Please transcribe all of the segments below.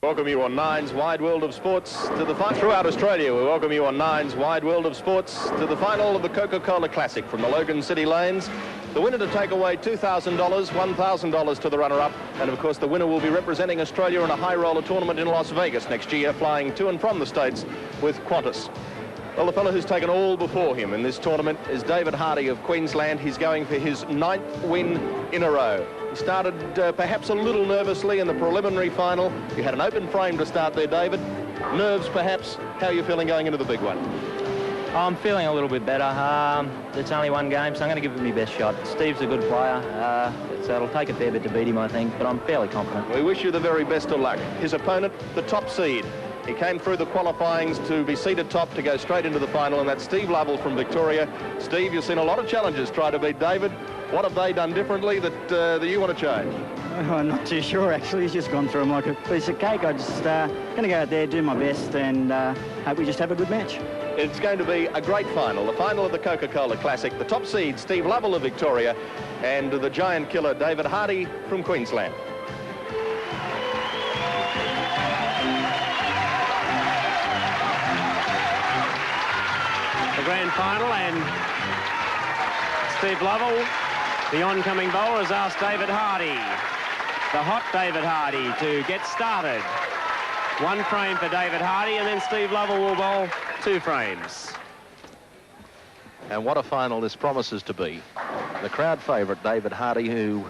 Welcome you on Nine's Wide World of Sports to the final. Throughout Australia, we welcome you on Nine's Wide World of Sports to the final of the Coca-Cola Classic from the Logan City Lanes. The winner to take away $2,000, $1,000 to the runner-up, and of course the winner will be representing Australia in a high roller tournament in Las Vegas next year, flying to and from the States with Qantas. Well, the fellow who's taken all before him in this tournament is David Hardy of Queensland. He's going for his 9th win in a row. He started perhaps a little nervously in the preliminary final. You had an open frame to start there, David. Nerves, perhaps. How are you feeling going into the big one? I'm feeling a little bit better. It's only one game, so I'm going to give it my best shot. Steve's a good player, so it'll take a fair bit to beat him, I think, but I'm fairly confident. We wish you the very best of luck. His opponent, the top seed. He came through the qualifyings to be seated top to go straight into the final, and that's Steve Lovell from Victoria. Steve, you've seen a lot of challenges try to beat David. What have they done differently that you want to change? I'm not too sure, actually. He's just gone through them like a piece of cake. I'm just going to go out there, do my best, and hope we just have a good match. It's going to be a great final, the final of the Coca-Cola Classic. The top seed, Steve Lovell of Victoria, and the giant killer, David Hardy from Queensland. The grand final, and Steve Lovell, the oncoming bowler, has asked David Hardy, the hot David Hardy, to get started. 1 frame for David Hardy, and then Steve Lovell will bowl 2 frames. And what a final this promises to be. The crowd favourite, David Hardy, who,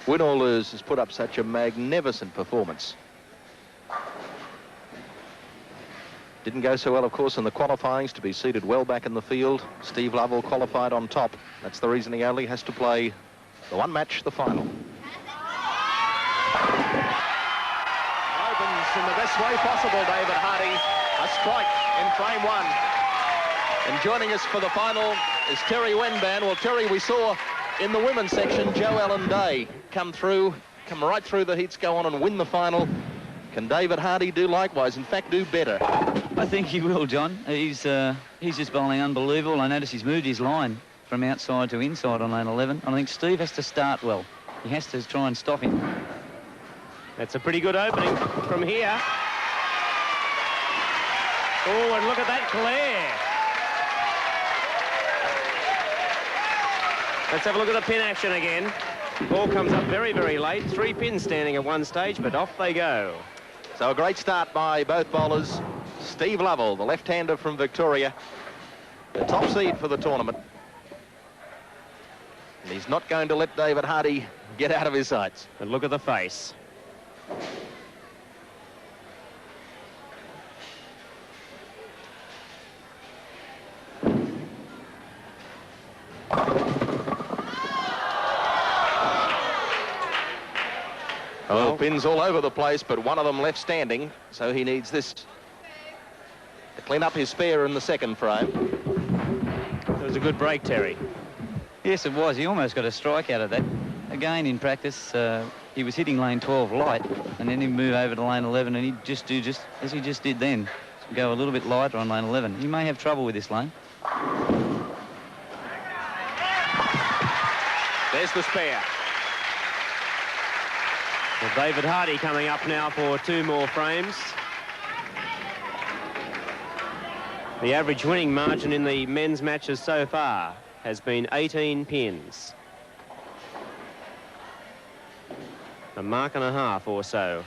win or lose, has put up such a magnificent performance. Didn't go so well, of course, in the qualifyings to be seated well back in the field. Steve Lovell qualified on top. That's the reason he only has to play the one match, the final. Opens in the best way possible, David Hardy. A strike in frame 1. And joining us for the final is Terry Wenban. Well, Terry, we saw in the women's section Joe Allen Day come right through the heats, go on and win the final. Can David Hardy do likewise, in fact do better? I think he will, John. He's just bowling unbelievable. I notice he's moved his line from outside to inside on lane 11. I think Steve has to start well. He has to try and stop him. That's a pretty good opening from here. Oh, and look at that glare. Let's have a look at the pin action again. Ball comes up very, very late. 3 pins standing at one stage, but off they go. So a great start by both bowlers. Steve Lovell, the left-hander from Victoria, the top seed for the tournament. And he's not going to let David Hardy get out of his sights. And look at the face. Well, pins all over the place, but one of them left standing, so he needs this to clean up his spare in the second frame. It was a good break, Terry. Yes, it was. He almost got a strike out of that. Again, in practice, he was hitting lane 12 light, and then he'd move over to lane 11, and he'd just do just as he just did then, go a little bit lighter on lane 11. He may have trouble with this lane. There's the spare. Well, David Hardy coming up now for 2 more frames. The average winning margin in the men's matches so far has been 18 pins. A mark and a half or so.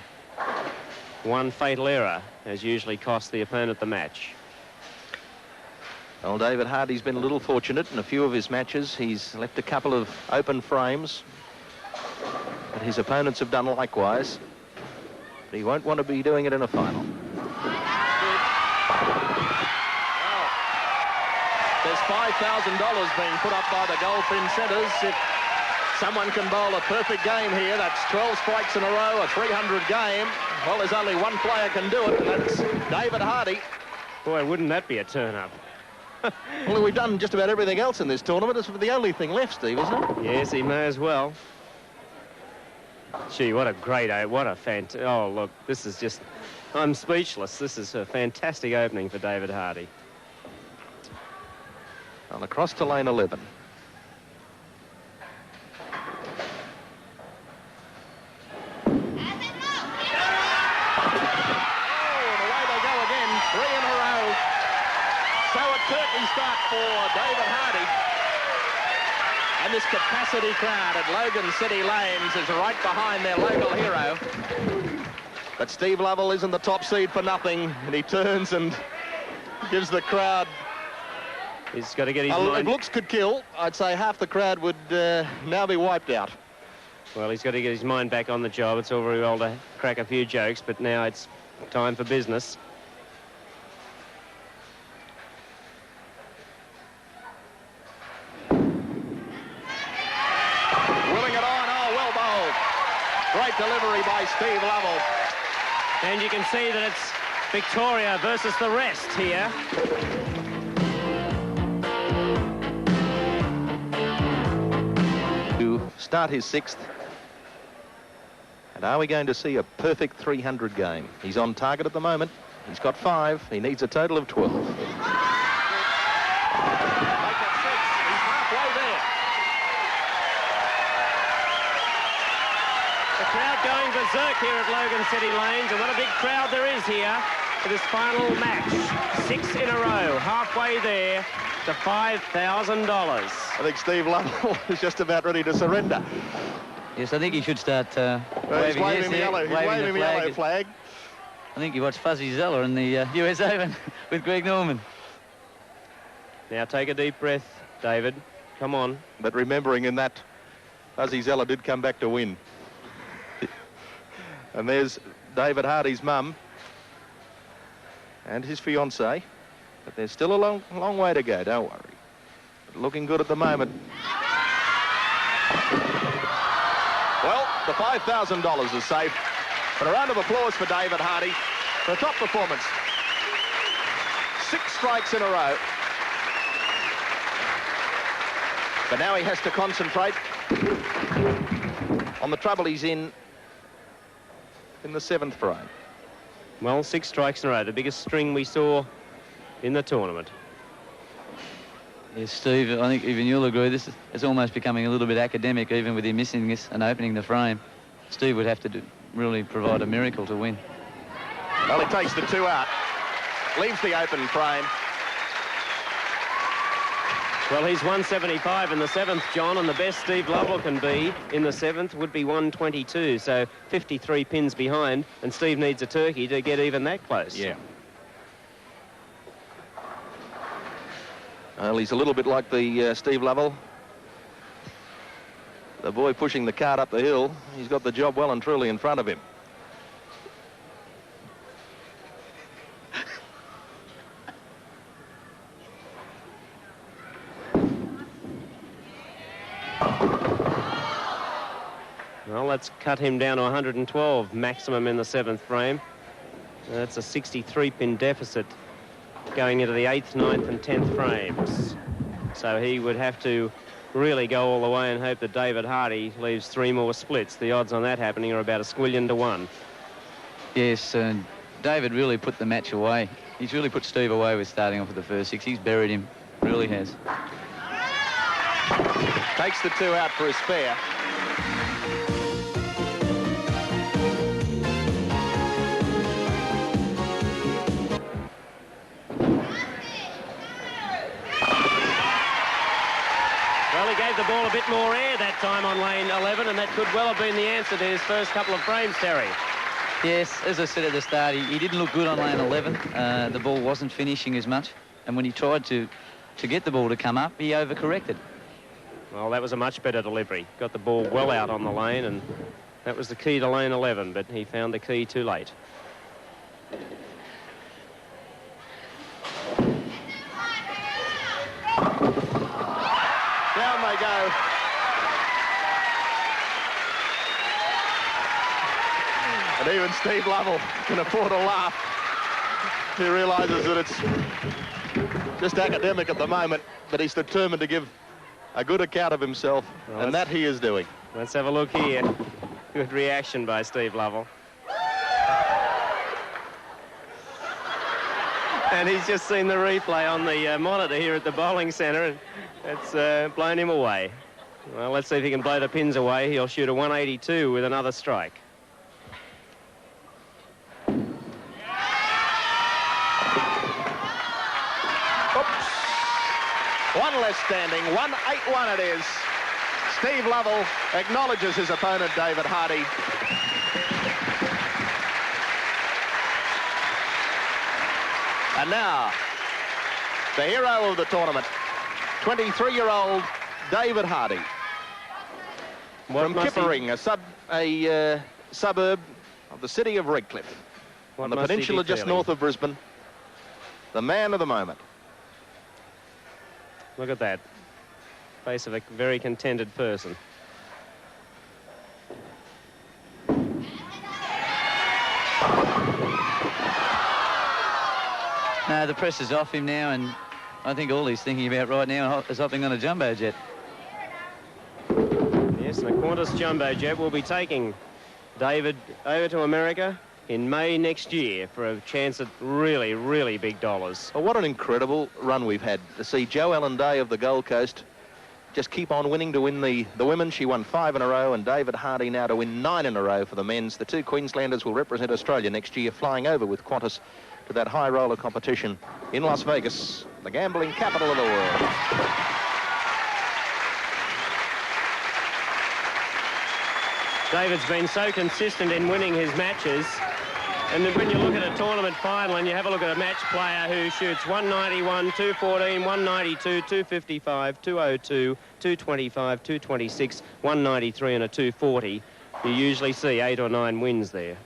One fatal error has usually cost the opponent the match. Well, David Hardy's been a little fortunate in a few of his matches. He's left a couple of open frames, but his opponents have done likewise. But he won't want to be doing it in a final. Well, there's $5,000 being put up by the Goldpin centres. If someone can bowl a perfect game here, that's 12 strikes in a row, a 300 game. Well, there's only one player can do it, and that's David Hardy. Boy, wouldn't that be a turn-up? Well, we've done just about everything else in this tournament. It's the only thing left, Steve, isn't it? Yes, he may as well. Gee, what a great, what a oh, look, this is just, I'm speechless. This is a fantastic opening for David Hardy. And across to lane 11. for David Hardy. And this capacity crowd at Logan City Lanes is right behind their local hero. But Steve Lovell isn't the top seed for nothing, and he turns and gives the crowd... He's got to get his mind... If looks could kill, I'd say half the crowd would now be wiped out. Well, he's got to get his mind back on the job. It's all very well to crack a few jokes, but now it's time for business. Great delivery by Steve Lovell. And you can see that it's Victoria versus the rest here. To start his 6th. And are we going to see a perfect 300 game? He's on target at the moment. He's got 5. He needs a total of 12. Make it 6. He's halfway there. The crowd going berserk here at Logan City Lanes, and what a big crowd there is here for this final match. 6 in a row, halfway there to $5,000. I think Steve Lovell is just about ready to surrender. Yes, I think he should start He's waving the yellow flag. I think he watched Fuzzy Zeller in the US Open with Greg Norman. Now take a deep breath, David. Come on. But remembering in that, Fuzzy Zeller did come back to win. And there's David Hardy's mum and his fiancée. But there's still a long way to go, don't worry. But looking good at the moment. Well, the $5,000 is safe. But a round of applause for David Hardy for a top performance. 6 strikes in a row. But now he has to concentrate on the trouble he's in the 7th frame. Well, 6 strikes in a row, the biggest string we saw in the tournament. Yes, Steve, I think even you'll agree this is almost becoming a little bit academic, even with him missing this and opening the frame. Steve would have to really provide a miracle to win. Well, he takes the 2 out, leaves the open frame. Well, he's 175 in the 7th, John, and the best Steve Lovell can be in the 7th would be 122, so 53 pins behind, and Steve needs a turkey to get even that close. Yeah. Well, he's a little bit like the Steve Lovell, the boy pushing the cart up the hill. He's got the job well and truly in front of him. Well, let's cut him down to 112 maximum in the 7th frame. That's a 63-pin deficit going into the 8th, 9th and 10th frames. So he would have to really go all the way and hope that David Hardy leaves 3 more splits. The odds on that happening are about 1 to 1. Yes, David really put the match away. He's really put Steve away with starting off with the first 6. He's buried him, really has. Takes the 2 out for his spare. Gave the ball a bit more air that time on lane 11, and that could well have been the answer to his first couple of frames, Terry. Yes, as I said at the start, he didn't look good on lane 11. The ball wasn't finishing as much, and when he tried to get the ball to come up, he overcorrected. Well, that was a much better delivery. Got the ball well out on the lane, and that was the key to lane 11, but he found the key too late. Down they go. And even Steve Lovell can afford a laugh. He realises that it's just academic at the moment, but he's determined to give a good account of himself, well, and that he is doing. Let's have a look here. Good reaction by Steve Lovell. And he's just seen the replay on the monitor here at the bowling centre, and it's blown him away. Well, let's see if he can blow the pins away. He'll shoot a 182 with another strike. Oops. outstanding. 181 it is. Steve Lovell acknowledges his opponent, David Hardy. And now, the hero of the tournament, 23-year-old David Hardy. From Kippering, a suburb of the city of Redcliffe, on the peninsula just north of Brisbane. The man of the moment. Look at that. Face of a very contented person. No, the pressure's off him now, and I think all he's thinking about right now is hopping on a jumbo jet. Yes, and the Qantas jumbo jet will be taking David over to America in May next year for a chance at really, really big dollars. Well, what an incredible run we've had to see Jo Ellen Day of the Gold Coast just keep on winning to win the women. She won 5 in a row, and David Hardy now to win 9 in a row for the men's. The two Queenslanders will represent Australia next year, flying over with Qantas to that high roller competition in Las Vegas, the gambling capital of the world. David's been so consistent in winning his matches. And then when you look at a tournament final and you have a look at a match player who shoots 191, 214, 192, 255, 202, 225, 226, 193 and a 240, you usually see 8 or 9 wins there.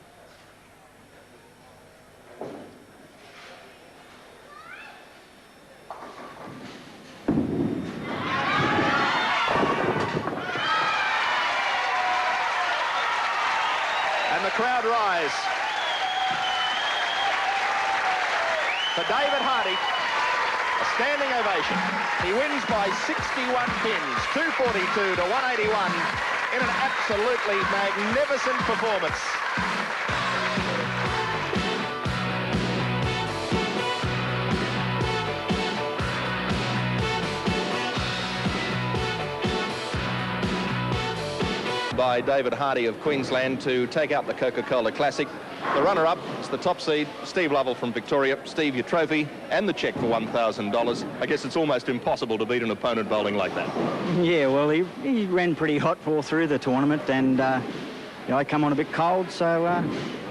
And the crowd rise for David Hardy, a standing ovation. He wins by 61 pins, 242 to 181, in an absolutely magnificent performance. By David Hardy of Queensland to take out the Coca-Cola Classic. The runner-up is the top seed, Steve Lovell from Victoria. Steve, your trophy and the cheque for $1,000. I guess it's almost impossible to beat an opponent bowling like that. Yeah, well, he ran pretty hot all through the tournament, and you know, I come on a bit cold, so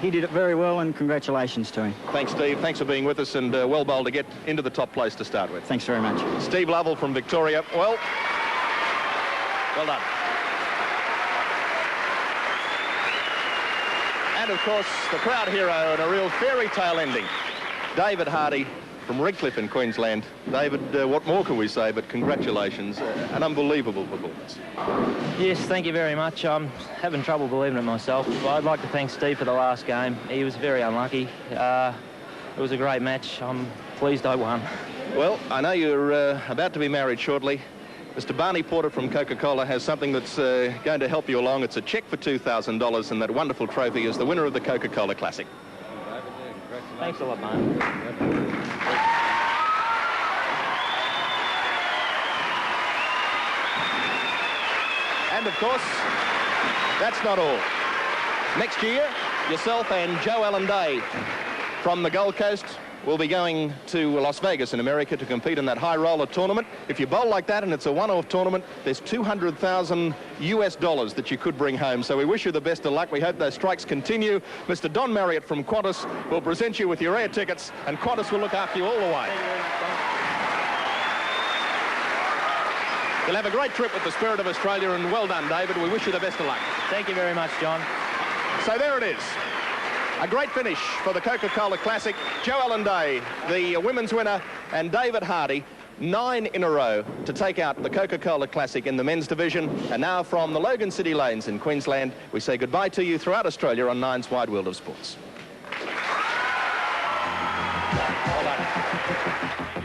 he did it very well, and congratulations to him. Thanks, Steve. Thanks for being with us, and well bowled to get into the top place to start with. Thanks very much. Steve Lovell from Victoria. Well done. And, of course, the crowd hero and a real fairy tale ending. David Hardy from Redcliffe in Queensland. David, what more can we say but congratulations. An unbelievable performance. Yes, thank you very much. I'm having trouble believing it myself. I'd like to thank Steve for the last game. He was very unlucky. It was a great match. I'm pleased I won. Well, I know you're about to be married shortly. Mr. Barney Porter from Coca-Cola has something that's going to help you along. It's a cheque for $2,000, and that wonderful trophy is the winner of the Coca-Cola Classic. Thanks a lot, Barney. And, of course, that's not all. Next year, yourself and Jo Ellen Day from the Gold Coast will be going to Las Vegas in America to compete in that high roller tournament. If you bowl like that and it's a one-off tournament, there's $200,000 US that you could bring home. So we wish you the best of luck. We hope those strikes continue. Mr. Don Marriott from Qantas will present you with your air tickets, and Qantas will look after you all the way. You'll have a great trip with the Spirit of Australia, and well done, David. We wish you the best of luck. Thank you very much, John. So there it is. A great finish for the Coca-Cola Classic. Jo Ellen Day, the women's winner, and David Hardy, 9 in a row to take out the Coca-Cola Classic in the men's division. And now from the Logan City Lanes in Queensland, we say goodbye to you throughout Australia on Nine's Wide World of Sports. Well done.